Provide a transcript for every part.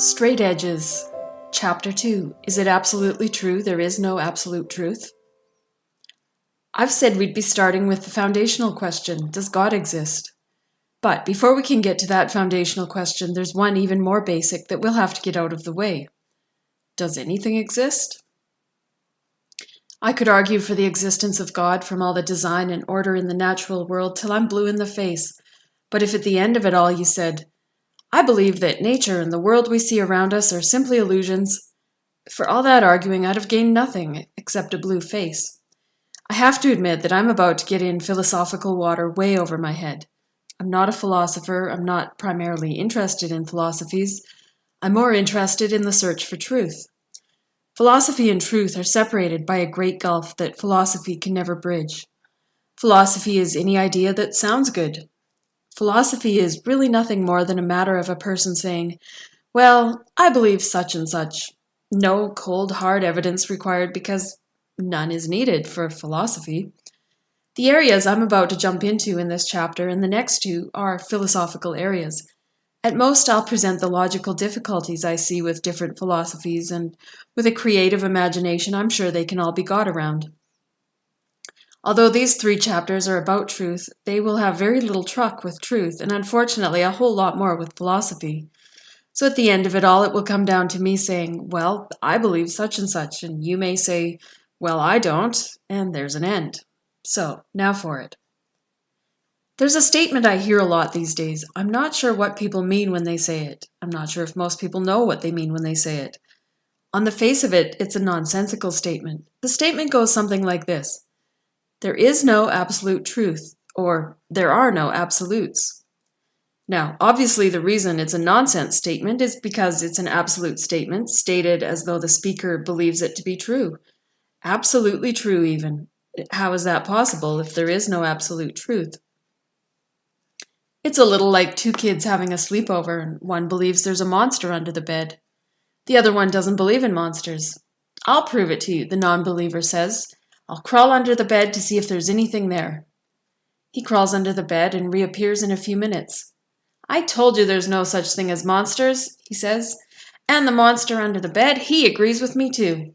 Straight Edges, Chapter 2. Is it absolutely true there is no absolute truth? I've said we'd be starting with the foundational question, does God exist? But before we can get to that foundational question, there's one even more basic that we'll have to get out of the way. Does anything exist? I could argue for the existence of God from all the design and order in the natural world till I'm blue in the face. But if at the end of it all you said, I believe that nature and the world we see around us are simply illusions, for all that arguing I'd have gained nothing except a blue face. I have to admit that I'm about to get in philosophical water way over my head. I'm not a philosopher, I'm not primarily interested in philosophies, I'm more interested in the search for truth. Philosophy and truth are separated by a great gulf that philosophy can never bridge. Philosophy is any idea that sounds good. Philosophy is really nothing more than a matter of a person saying, well, I believe such and such. No cold, hard evidence required because none is needed for philosophy. The areas I'm about to jump into in this chapter and the next two are philosophical areas. At most, I'll present the logical difficulties I see with different philosophies, and with a creative imagination, I'm sure they can all be got around. Although these 3 chapters are about truth, they will have very little truck with truth, and unfortunately a whole lot more with philosophy. So at the end of it all, it will come down to me saying, well, I believe such and such, and you may say, well, I don't, and there's an end. So, now for it. There's a statement I hear a lot these days. I'm not sure what people mean when they say it. I'm not sure if most people know what they mean when they say it. On the face of it, it's a nonsensical statement. The statement goes something like this. There is no absolute truth, or there are no absolutes. Now, obviously the reason it's a nonsense statement is because it's an absolute statement stated as though the speaker believes it to be true. Absolutely true even. How is that possible if there is no absolute truth? It's a little like 2 kids having a sleepover and one believes there's a monster under the bed. The other one doesn't believe in monsters. I'll prove it to you, the non-believer says. I'll crawl under the bed to see if there's anything there. He crawls under the bed and reappears in a few minutes. I told you there's no such thing as monsters, he says, and the monster under the bed, he agrees with me too.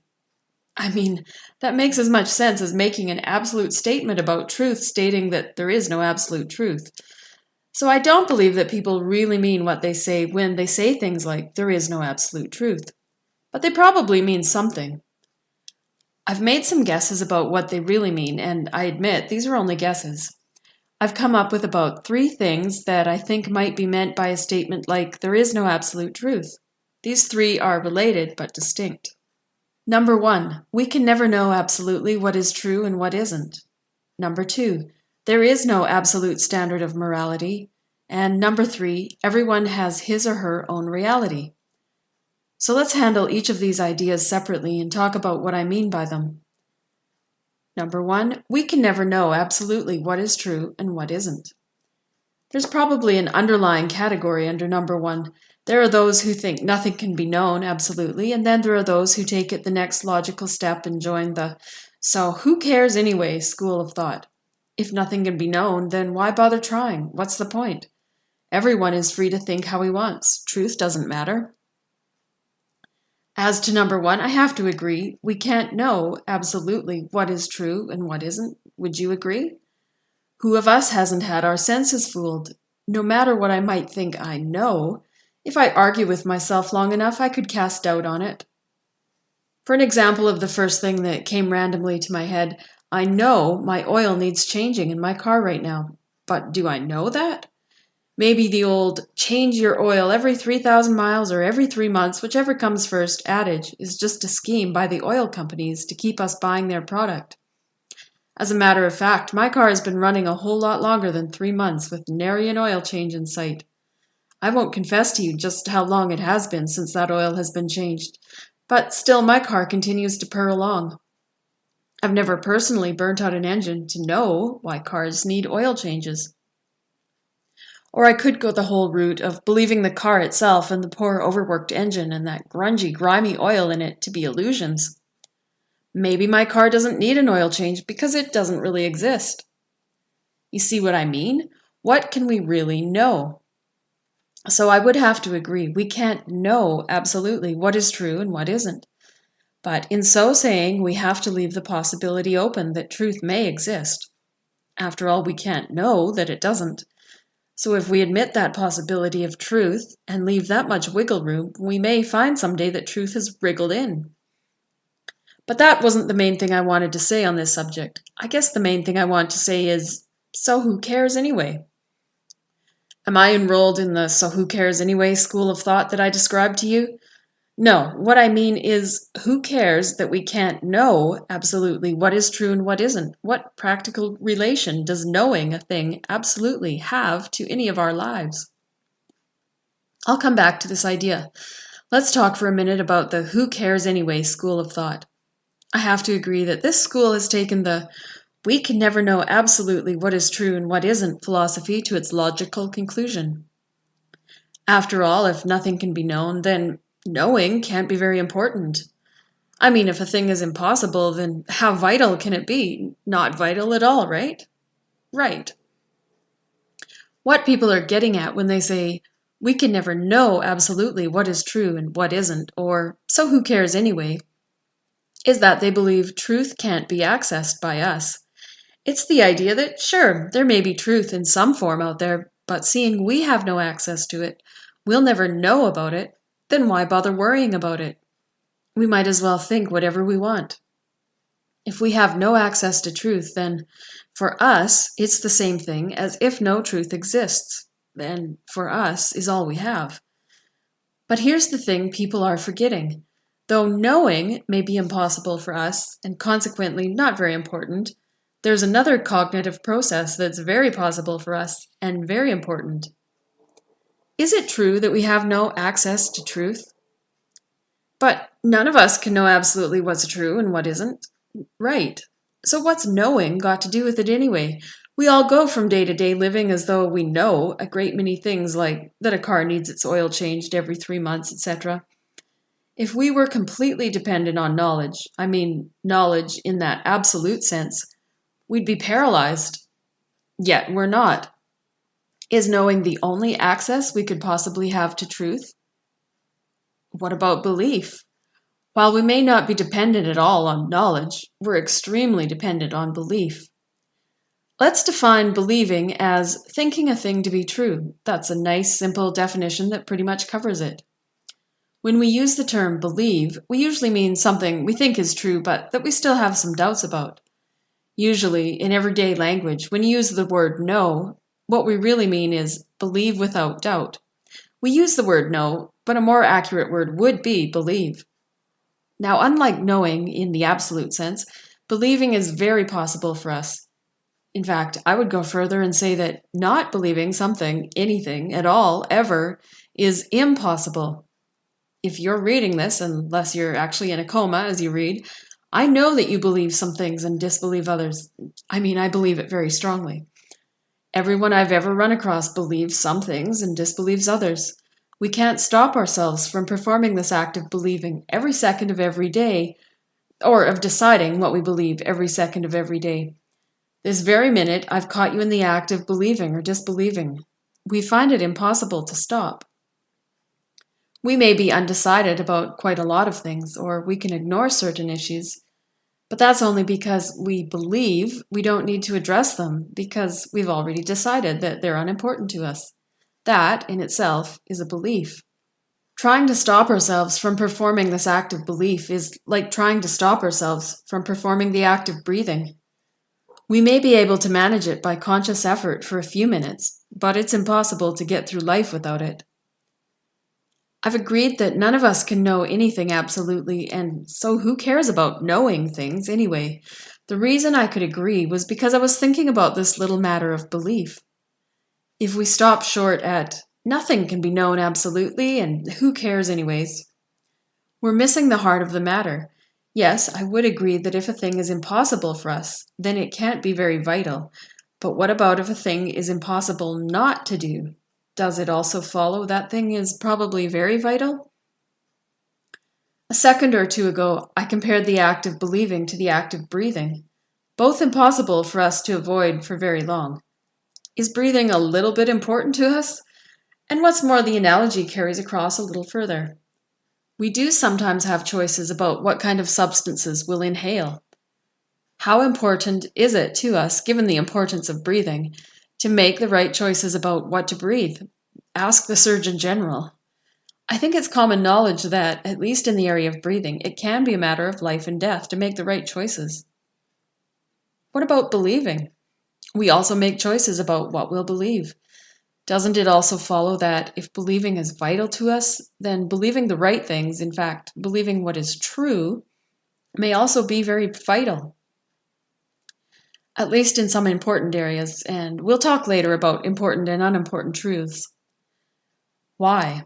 I mean, that makes as much sense as making an absolute statement about truth stating that there is no absolute truth. So I don't believe that people really mean what they say when they say things like there is no absolute truth. But they probably mean something. I've made some guesses about what they really mean, and I admit these are only guesses. I've come up with about 3 things that I think might be meant by a statement like there is no absolute truth. These 3 are related but distinct. Number 1, we can never know absolutely what is true and what isn't. Number 2, there is no absolute standard of morality. And number 3, everyone has his or her own reality. So let's handle each of these ideas separately and talk about what I mean by them. Number 1, we can never know absolutely what is true and what isn't. There's probably an underlying category under number 1. There are those who think nothing can be known absolutely, and then there are those who take it the next logical step and join the "so who cares anyway" school of thought. If nothing can be known, then why bother trying? What's the point? Everyone is free to think how he wants. Truth doesn't matter. As to number 1, I have to agree. We can't know absolutely what is true and what isn't. Would you agree? Who of us hasn't had our senses fooled? No matter what I might think I know, if I argue with myself long enough, I could cast doubt on it. For an example of the first thing that came randomly to my head, I know my oil needs changing in my car right now. But do I know that? Maybe the old change your oil every 3,000 miles or every 3 months, whichever comes first adage is just a scheme by the oil companies to keep us buying their product. As a matter of fact, my car has been running a whole lot longer than 3 months with nary an oil change in sight. I won't confess to you just how long it has been since that oil has been changed, but still my car continues to purr along. I've never personally burnt out an engine to know why cars need oil changes. Or I could go the whole route of believing the car itself and the poor overworked engine and that grungy, grimy oil in it to be illusions. Maybe my car doesn't need an oil change because it doesn't really exist. You see what I mean? What can we really know? So I would have to agree, we can't know absolutely what is true and what isn't. But in so saying, we have to leave the possibility open that truth may exist. After all, we can't know that it doesn't. So if we admit that possibility of truth and leave that much wiggle room, we may find someday that truth has wriggled in. But that wasn't the main thing I wanted to say on this subject. I guess the main thing I want to say is, so who cares anyway? Am I enrolled in the so who cares anyway school of thought that I described to you? No, what I mean is, who cares that we can't know absolutely what is true and what isn't? What practical relation does knowing a thing absolutely have to any of our lives? I'll come back to this idea. Let's talk for a minute about the who cares anyway school of thought. I have to agree that this school has taken the we can never know absolutely what is true and what isn't philosophy to its logical conclusion. After all, if nothing can be known, then knowing can't be very important. I mean, if a thing is impossible, then how vital can it be? Not vital at all, right? Right. What people are getting at when they say, we can never know absolutely what is true and what isn't, or so who cares anyway, is that they believe truth can't be accessed by us. It's the idea that, sure, there may be truth in some form out there, but seeing we have no access to it, we'll never know about it, then why bother worrying about it? We might as well think whatever we want. If we have no access to truth, then for us, it's the same thing as if no truth exists. Then for us is all we have. But here's the thing people are forgetting. Though knowing may be impossible for us, and consequently not very important, there's another cognitive process that's very possible for us and very important. Is it true that we have no access to truth? But none of us can know absolutely what's true and what isn't. Right. So what's knowing got to do with it anyway? We all go from day to day living as though we know a great many things, like that a car needs its oil changed every 3 months, etc. If we were completely dependent on knowledge, I mean knowledge in that absolute sense, we'd be paralyzed. Yet we're not. Is knowing the only access we could possibly have to truth? What about belief? While we may not be dependent at all on knowledge, we're extremely dependent on belief. Let's define believing as thinking a thing to be true. That's a nice, simple definition that pretty much covers it. When we use the term believe, we usually mean something we think is true, but that we still have some doubts about. Usually, in everyday language, when you use the word know, what we really mean is believe without doubt. We use the word know, but a more accurate word would be believe. Now, unlike knowing in the absolute sense, believing is very possible for us. In fact, I would go further and say that not believing something, anything at all, ever, is impossible. If you're reading this, unless you're actually in a coma as you read, I know that you believe some things and disbelieve others. I mean, I believe it very strongly. Everyone I've ever run across believes some things and disbelieves others. We can't stop ourselves from performing this act of believing every second of every day, or of deciding what we believe every second of every day. This very minute, I've caught you in the act of believing or disbelieving. We find it impossible to stop. We may be undecided about quite a lot of things, or we can ignore certain issues, but that's only because we believe we don't need to address them, because we've already decided that they're unimportant to us. That, in itself, is a belief. Trying to stop ourselves from performing this act of belief is like trying to stop ourselves from performing the act of breathing. We may be able to manage it by conscious effort for a few minutes, but it's impossible to get through life without it. I've agreed that none of us can know anything absolutely, and so who cares about knowing things anyway? The reason I could agree was because I was thinking about this little matter of belief. If we stop short at nothing can be known absolutely, and who cares anyways, we're missing the heart of the matter. Yes, I would agree that if a thing is impossible for us, then it can't be very vital. But what about if a thing is impossible not to do? Does it also follow that thing is probably very vital? A second or two ago, I compared the act of believing to the act of breathing, both impossible for us to avoid for very long. Is breathing a little bit important to us? And what's more, the analogy carries across a little further. We do sometimes have choices about what kind of substances we'll inhale. How important is it to us, given the importance of breathing, to make the right choices about what to breathe? Ask the Surgeon General. I think it's common knowledge that, at least in the area of breathing, it can be a matter of life and death to make the right choices. What about believing? We also make choices about what we'll believe. Doesn't it also follow that if believing is vital to us, then believing the right things, in fact, believing what is true, may also be very vital? At least in some important areas, and we'll talk later about important and unimportant truths. Why?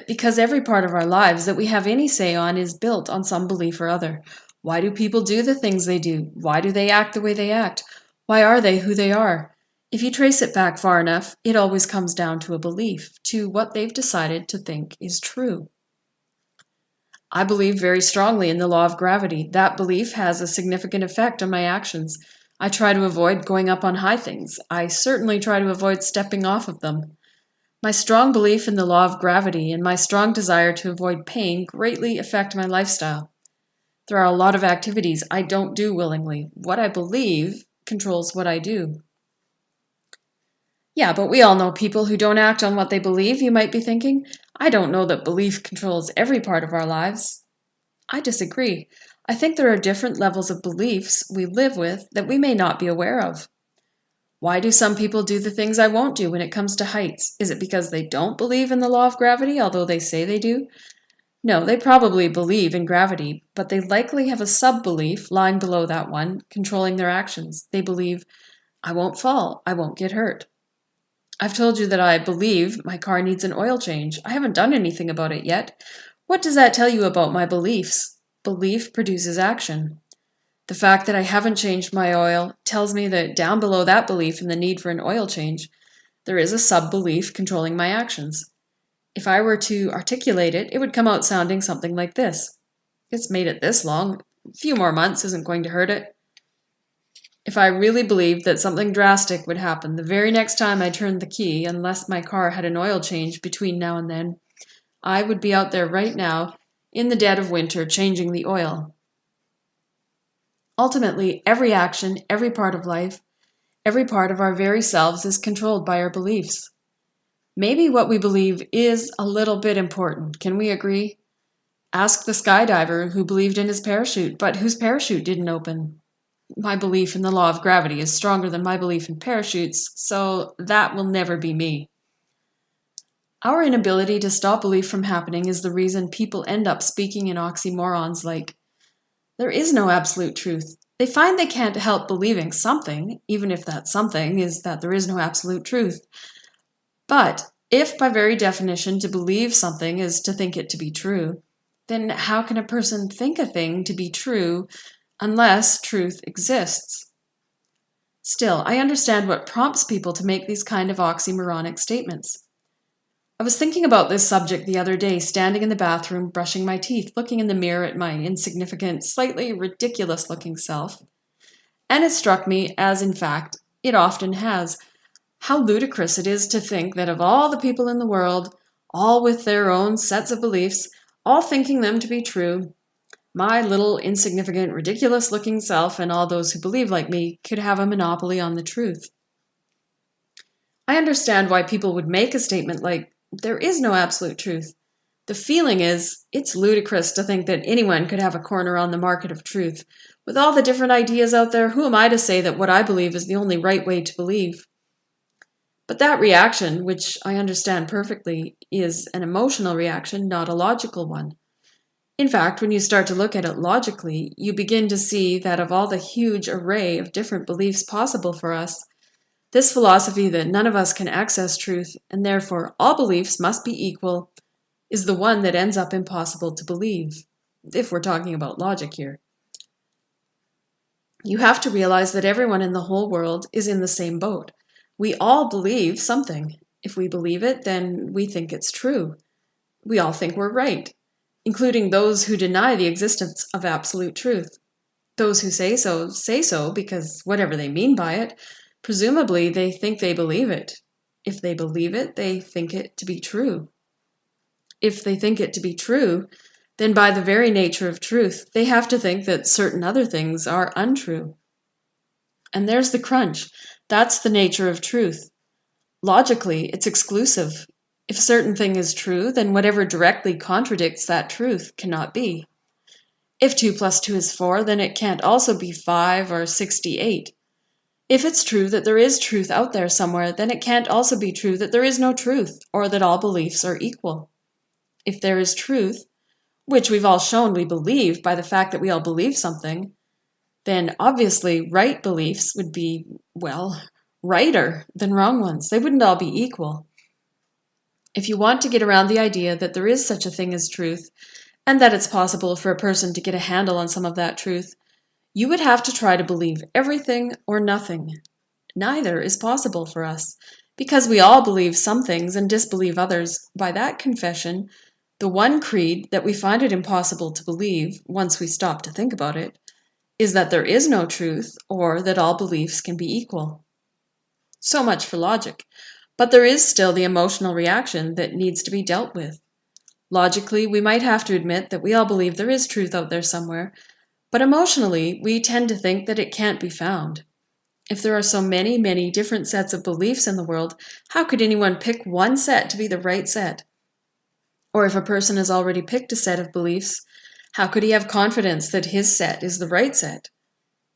Because every part of our lives that we have any say on is built on some belief or other. Why do people do the things they do? Why do they act the way they act? Why are they who they are? If you trace it back far enough, it always comes down to a belief, to what they've decided to think is true. I believe very strongly in the law of gravity. That belief has a significant effect on my actions. I try to avoid going up on high things. I certainly try to avoid stepping off of them. My strong belief in the law of gravity and my strong desire to avoid pain greatly affect my lifestyle. There are a lot of activities I don't do willingly. What I believe controls what I do. Yeah, but we all know people who don't act on what they believe, you might be thinking. I don't know that belief controls every part of our lives. I disagree. I think there are different levels of beliefs we live with that we may not be aware of. Why do some people do the things I won't do when it comes to heights? Is it because they don't believe in the law of gravity, although they say they do? No, they probably believe in gravity, but they likely have a sub-belief lying below that one, controlling their actions. They believe, I won't fall, I won't get hurt. I've told you that I believe my car needs an oil change. I haven't done anything about it yet. What does that tell you about my beliefs? Belief produces action. The fact that I haven't changed my oil tells me that down below that belief in the need for an oil change, there is a sub-belief controlling my actions. If I were to articulate it, it would come out sounding something like this. It's made it this long. A few more months isn't going to hurt it. If I really believed that something drastic would happen the very next time I turned the key, unless my car had an oil change between now and then, I would be out there right now, in the dead of winter, changing the oil. Ultimately, every action, every part of life, every part of our very selves is controlled by our beliefs. Maybe what we believe is a little bit important. Can we agree? Ask the skydiver who believed in his parachute, but whose parachute didn't open. My belief in the law of gravity is stronger than my belief in parachutes, so that will never be me. Our inability to stop belief from happening is the reason people end up speaking in oxymorons like, there is no absolute truth. They find they can't help believing something, even if that something is that there is no absolute truth. But if by very definition to believe something is to think it to be true, then how can a person think a thing to be true unless truth exists? Still, I understand what prompts people to make these kind of oxymoronic statements. I was thinking about this subject the other day, standing in the bathroom, brushing my teeth, looking in the mirror at my insignificant, slightly ridiculous-looking self. And it struck me, as in fact, it often has, how ludicrous it is to think that of all the people in the world, all with their own sets of beliefs, all thinking them to be true, my little, insignificant, ridiculous-looking self and all those who believe like me could have a monopoly on the truth. I understand why people would make a statement like, there is no absolute truth. The feeling is, it's ludicrous to think that anyone could have a corner on the market of truth. With all the different ideas out there, who am I to say that what I believe is the only right way to believe? But that reaction, which I understand perfectly, is an emotional reaction, not a logical one. In fact, when you start to look at it logically, you begin to see that of all the huge array of different beliefs possible for us, this philosophy that none of us can access truth, and therefore all beliefs must be equal, is the one that ends up impossible to believe, if we're talking about logic here. You have to realize that everyone in the whole world is in the same boat. We all believe something. If we believe it, then we think it's true. We all think we're right, including those who deny the existence of absolute truth. Those who say so because whatever they mean by it, presumably they think they believe it. If they believe it, they think it to be true. If they think it to be true, then by the very nature of truth, they have to think that certain other things are untrue. And there's the crunch. That's the nature of truth. Logically, it's exclusive. If a certain thing is true, then whatever directly contradicts that truth cannot be. If 2 plus 2 is 4, then it can't also be 5 or 68. If it's true that there is truth out there somewhere, then it can't also be true that there is no truth, or that all beliefs are equal. If there is truth, which we've all shown we believe by the fact that we all believe something, then obviously right beliefs would be, well, righter than wrong ones. They wouldn't all be equal. If you want to get around the idea that there is such a thing as truth, and that it's possible for a person to get a handle on some of that truth, you would have to try to believe everything or nothing. Neither is possible for us, because we all believe some things and disbelieve others. By that confession, the one creed that we find it impossible to believe, once we stop to think about it, is that there is no truth, or that all beliefs can be equal. So much for logic. But there is still the emotional reaction that needs to be dealt with. Logically, we might have to admit that we all believe there is truth out there somewhere, but emotionally, we tend to think that it can't be found. If there are so many, many different sets of beliefs in the world, how could anyone pick one set to be the right set? Or if a person has already picked a set of beliefs, how could he have confidence that his set is the right set?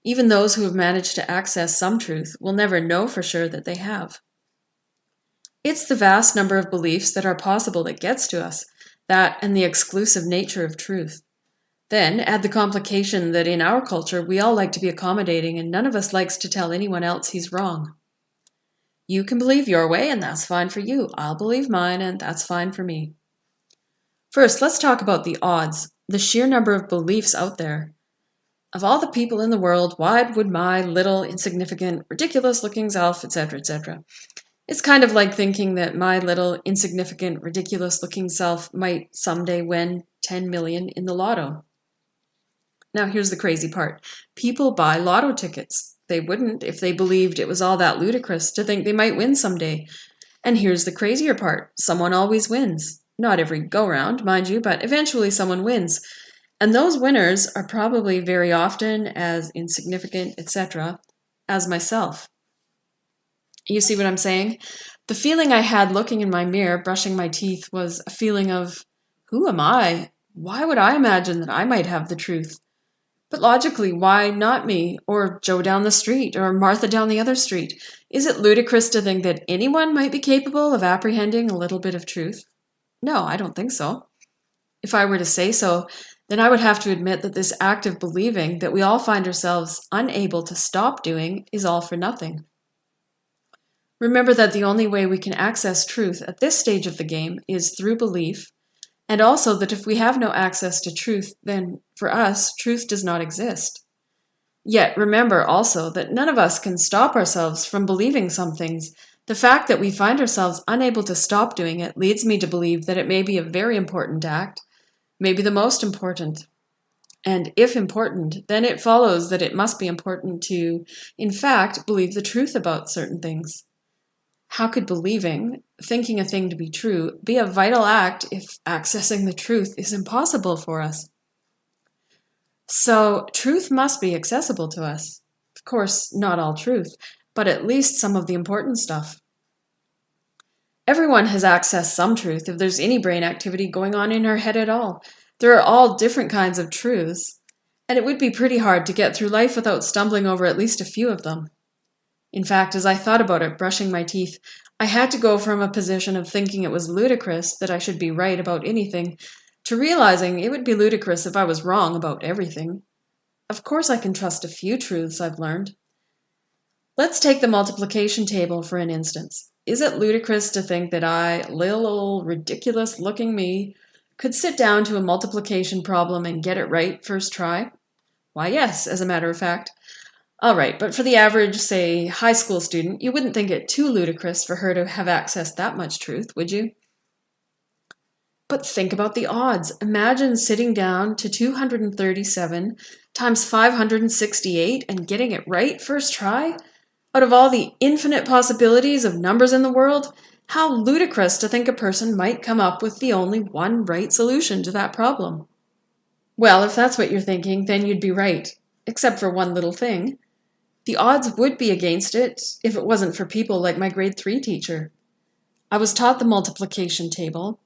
Even those who have managed to access some truth will never know for sure that they have. It's the vast number of beliefs that are possible that gets to us, that and the exclusive nature of truth. Then add the complication that in our culture we all like to be accommodating and none of us likes to tell anyone else he's wrong. You can believe your way and that's fine for you. I'll believe mine and that's fine for me. First, let's talk about the odds, the sheer number of beliefs out there. Of all the people in the world, why would my little, insignificant, ridiculous-looking self, etc., etc. It's kind of like thinking that my little, insignificant, ridiculous-looking self might someday win 10 million in the lotto. Now here's the crazy part. People buy lotto tickets. They wouldn't if they believed it was all that ludicrous to think they might win someday. And here's the crazier part. Someone always wins. Not every go-round, mind you, but eventually someone wins. And those winners are probably very often as insignificant, etc., as myself. You see what I'm saying? The feeling I had looking in my mirror, brushing my teeth, was a feeling of, who am I? Why would I imagine that I might have the truth? But logically, why not me, or Joe down the street, or Martha down the other street? Is it ludicrous to think that anyone might be capable of apprehending a little bit of truth? No, I don't think so. If I were to say so, then I would have to admit that this act of believing that we all find ourselves unable to stop doing is all for nothing. Remember that the only way we can access truth at this stage of the game is through belief, and also that if we have no access to truth, then for us, truth does not exist. Yet remember also that none of us can stop ourselves from believing some things. The fact that we find ourselves unable to stop doing it leads me to believe that it may be a very important act, maybe the most important. And if important, then it follows that it must be important to, in fact, believe the truth about certain things. How could believing, thinking a thing to be true, be a vital act if accessing the truth is impossible for us? So, truth must be accessible to us. Of course, not all truth, but at least some of the important stuff. Everyone has accessed some truth if there's any brain activity going on in her head at all. There are all different kinds of truths, and it would be pretty hard to get through life without stumbling over at least a few of them. In fact, as I thought about it, brushing my teeth, I had to go from a position of thinking it was ludicrous that I should be right about anything to realizing it would be ludicrous if I was wrong about everything. Of course I can trust a few truths I've learned. Let's take the multiplication table for an instance. Is it ludicrous to think that I, little old ridiculous-looking me, could sit down to a multiplication problem and get it right first try? Why, yes, as a matter of fact. All right, but for the average, say, high school student, you wouldn't think it too ludicrous for her to have accessed that much truth, would you? But think about the odds. Imagine sitting down to 237 times 568 and getting it right first try. Out of all the infinite possibilities of numbers in the world, how ludicrous to think a person might come up with the only one right solution to that problem. Well, if that's what you're thinking, then you'd be right, except for one little thing. The odds would be against it if it wasn't for people like my grade 3 teacher. I was taught the multiplication table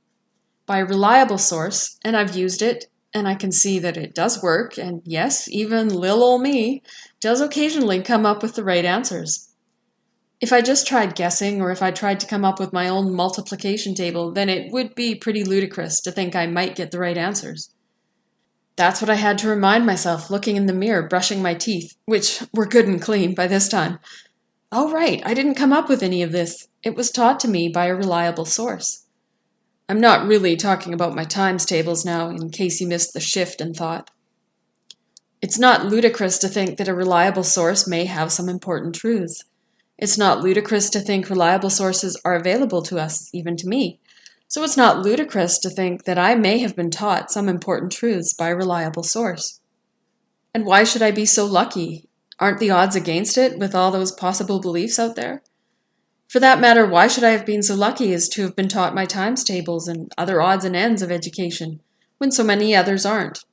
by a reliable source, and I've used it, and I can see that it does work, and yes, even lil ol' me does occasionally come up with the right answers. If I just tried guessing, or if I tried to come up with my own multiplication table, then it would be pretty ludicrous to think I might get the right answers. That's what I had to remind myself looking in the mirror, brushing my teeth, which were good and clean by this time. Oh, right, I didn't come up with any of this. It was taught to me by a reliable source. I'm not really talking about my times tables now, in case you missed the shift and thought. It's not ludicrous to think that a reliable source may have some important truths. It's not ludicrous to think reliable sources are available to us, even to me. So it's not ludicrous to think that I may have been taught some important truths by a reliable source. And why should I be so lucky? Aren't the odds against it with all those possible beliefs out there? For that matter, why should I have been so lucky as to have been taught my times tables and other odds and ends of education, when so many others aren't?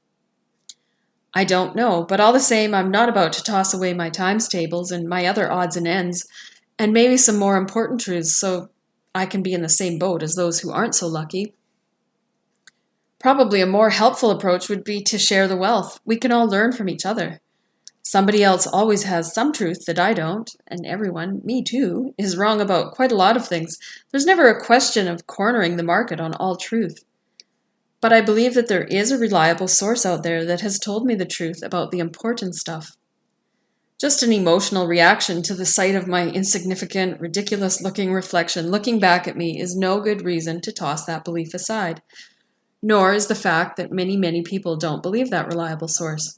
I don't know, but all the same, I'm not about to toss away my times tables and my other odds and ends, and maybe some more important truths, so I can be in the same boat as those who aren't so lucky. Probably a more helpful approach would be to share the wealth. We can all learn from each other. Somebody else always has some truth that I don't, and everyone, me too, is wrong about quite a lot of things. There's never a question of cornering the market on all truth. But I believe that there is a reliable source out there that has told me the truth about the important stuff. Just an emotional reaction to the sight of my insignificant, ridiculous-looking reflection looking back at me is no good reason to toss that belief aside. Nor is the fact that many, many people don't believe that reliable source.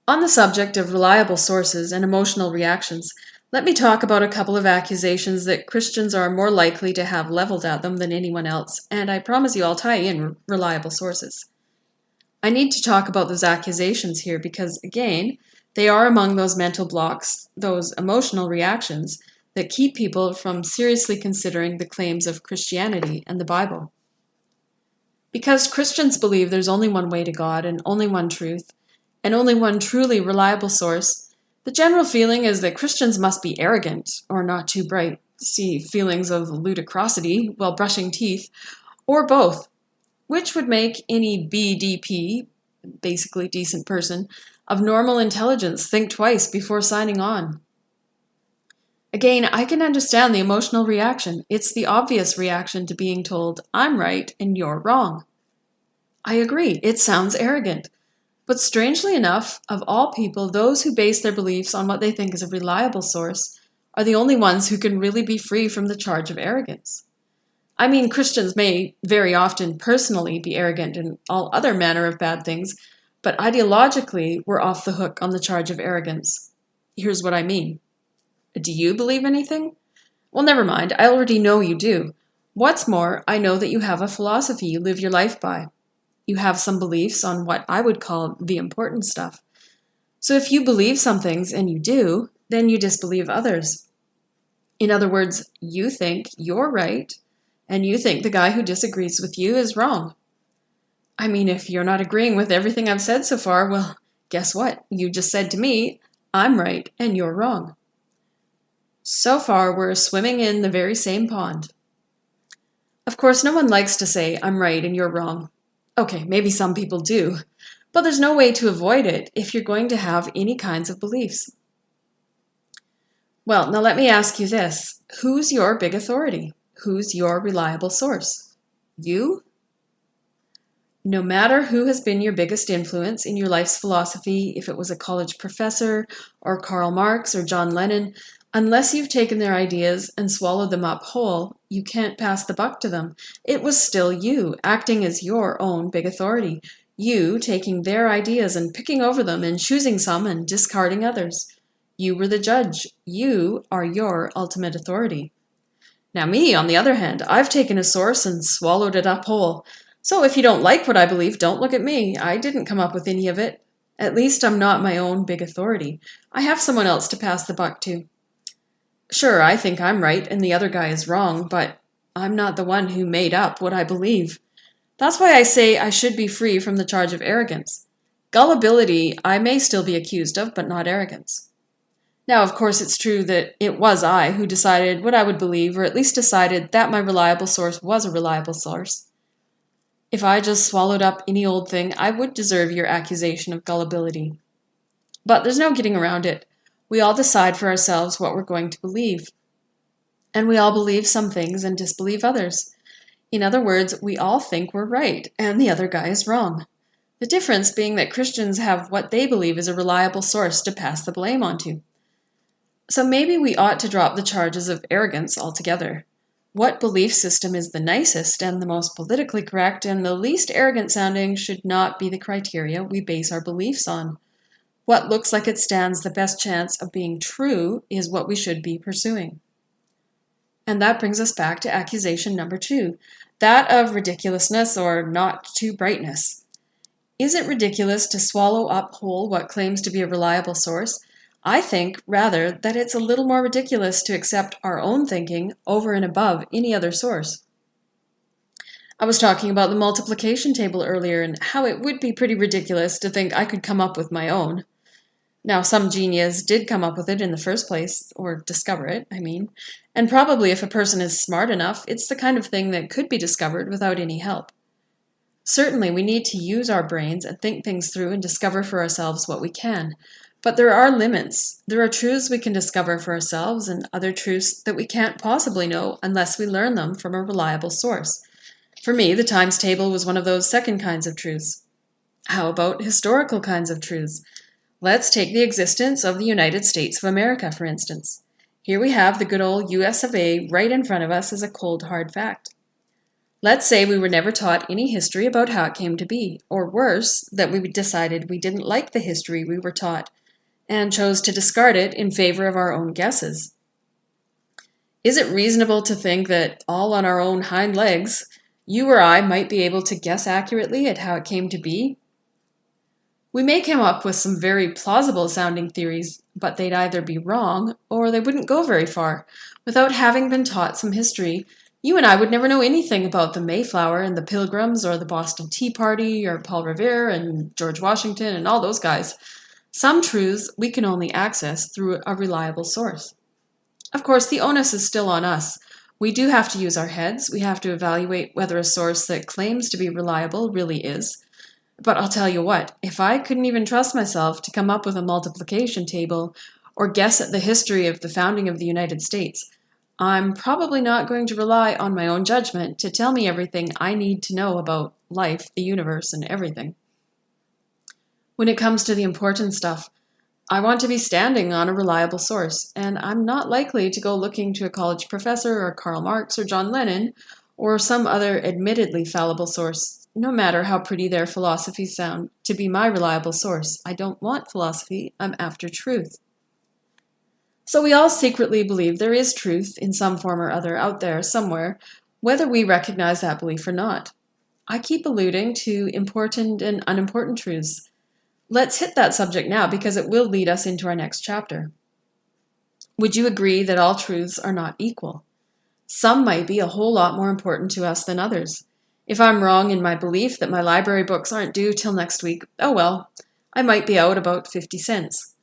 On the subject of reliable sources and emotional reactions, let me talk about a couple of accusations that Christians are more likely to have leveled at them than anyone else, and I promise you I'll tie in reliable sources. I need to talk about those accusations here because, again, they are among those mental blocks, those emotional reactions, that keep people from seriously considering the claims of Christianity and the Bible. Because Christians believe there's only one way to God and only one truth, and only one truly reliable source, the general feeling is that Christians must be arrogant or not too bright, see feelings of ludicrosity while brushing teeth, or both, which would make any BDP, basically decent person, of normal intelligence think twice before signing on. Again, I can understand the emotional reaction. It's the obvious reaction to being told, I'm right and you're wrong. I agree, it sounds arrogant. But strangely enough, of all people, those who base their beliefs on what they think is a reliable source are the only ones who can really be free from the charge of arrogance. I mean, Christians may very often personally be arrogant in all other manner of bad things, but ideologically, we're off the hook on the charge of arrogance. Here's what I mean. Do you believe anything? Well, never mind. I already know you do. What's more, I know that you have a philosophy you live your life by. You have some beliefs on what I would call the important stuff. So if you believe some things, and you do, then you disbelieve others. In other words, you think you're right, and you think the guy who disagrees with you is wrong. I mean, if you're not agreeing with everything I've said so far, well, guess what? You just said to me, I'm right and you're wrong. So far, we're swimming in the very same pond. Of course, no one likes to say, I'm right and you're wrong. Okay, maybe some people do, but there's no way to avoid it if you're going to have any kinds of beliefs. Well, now let me ask you this. Who's your big authority? Who's your reliable source? You? No matter who has been your biggest influence in your life's philosophy, if it was a college professor, or Karl Marx, or John Lennon, unless you've taken their ideas and swallowed them up whole, you can't pass the buck to them. It was still you, acting as your own big authority. You taking their ideas and picking over them and choosing some and discarding others. You were the judge. You are your ultimate authority. Now me, on the other hand, I've taken a source and swallowed it up whole. So if you don't like what I believe, don't look at me. I didn't come up with any of it. At least I'm not my own big authority. I have someone else to pass the buck to. Sure, I think I'm right and the other guy is wrong, but I'm not the one who made up what I believe. That's why I say I should be free from the charge of arrogance. Gullibility I may still be accused of, but not arrogance. Now, of course, it's true that it was I who decided what I would believe, or at least decided that my reliable source was a reliable source. If I just swallowed up any old thing, I would deserve your accusation of gullibility. But there's no getting around it. We all decide for ourselves what we're going to believe. And we all believe some things and disbelieve others. In other words, we all think we're right, and the other guy is wrong. The difference being that Christians have what they believe is a reliable source to pass the blame onto. So maybe we ought to drop the charges of arrogance altogether. What belief system is the nicest and the most politically correct and the least arrogant sounding should not be the criteria we base our beliefs on. What looks like it stands the best chance of being true is what we should be pursuing. And that brings us back to accusation number 2, that of ridiculousness or not too brightness. Is it ridiculous to swallow up whole what claims to be a reliable source? I think, rather, that it's a little more ridiculous to accept our own thinking over and above any other source. I was talking about the multiplication table earlier and how it would be pretty ridiculous to think I could come up with my own. Now, some genius did come up with it in the first place, or discover it, and probably if a person is smart enough, it's the kind of thing that could be discovered without any help. Certainly, we need to use our brains and think things through and discover for ourselves what we can. But there are limits. There are truths we can discover for ourselves and other truths that we can't possibly know unless we learn them from a reliable source. For me, the times table was one of those second kinds of truths. How about historical kinds of truths? Let's take the existence of the United States of America, for instance. Here we have the good old US of A right in front of us as a cold, hard fact. Let's say we were never taught any history about how it came to be, or worse, that we decided we didn't like the history we were taught, and chose to discard it in favor of our own guesses. Is it reasonable to think that, all on our own hind legs, you or I might be able to guess accurately at how it came to be? We may come up with some very plausible-sounding theories, but they'd either be wrong, or they wouldn't go very far. Without having been taught some history, you and I would never know anything about the Mayflower and the Pilgrims, or the Boston Tea Party, or Paul Revere and George Washington and all those guys. Some truths we can only access through a reliable source. Of course, the onus is still on us. We do have to use our heads. We have to evaluate whether a source that claims to be reliable really is. But I'll tell you what, if I couldn't even trust myself to come up with a multiplication table or guess at the history of the founding of the United States, I'm probably not going to rely on my own judgment to tell me everything I need to know about life, the universe, and everything. When it comes to the important stuff, I want to be standing on a reliable source, and I'm not likely to go looking to a college professor or Karl Marx or John Lennon or some other admittedly fallible source, no matter how pretty their philosophies sound, to be my reliable source. I don't want philosophy, I'm after truth. So we all secretly believe there is truth in some form or other out there somewhere, whether we recognize that belief or not. I keep alluding to important and unimportant truths. Let's hit that subject now because it will lead us into our next chapter. Would you agree that all truths are not equal? Some might be a whole lot more important to us than others. If I'm wrong in my belief that my library books aren't due till next week, oh well, I might be out about 50 cents.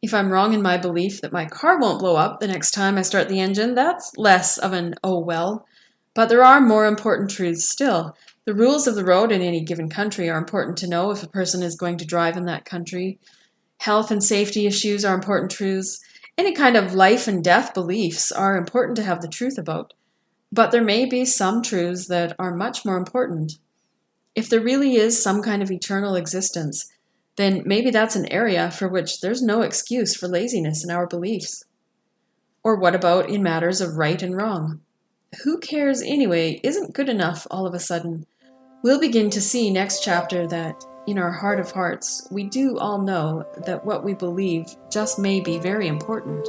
If I'm wrong in my belief that my car won't blow up the next time I start the engine, that's less of an oh well. But there are more important truths still. The rules of the road in any given country are important to know if a person is going to drive in that country. Health and safety issues are important truths. Any kind of life and death beliefs are important to have the truth about. But there may be some truths that are much more important. If there really is some kind of eternal existence, then maybe that's an area for which there's no excuse for laziness in our beliefs. Or what about in matters of right and wrong? Who cares anyway isn't good enough all of a sudden. We'll begin to see next chapter that, in our heart of hearts, we do all know that what we believe just may be very important.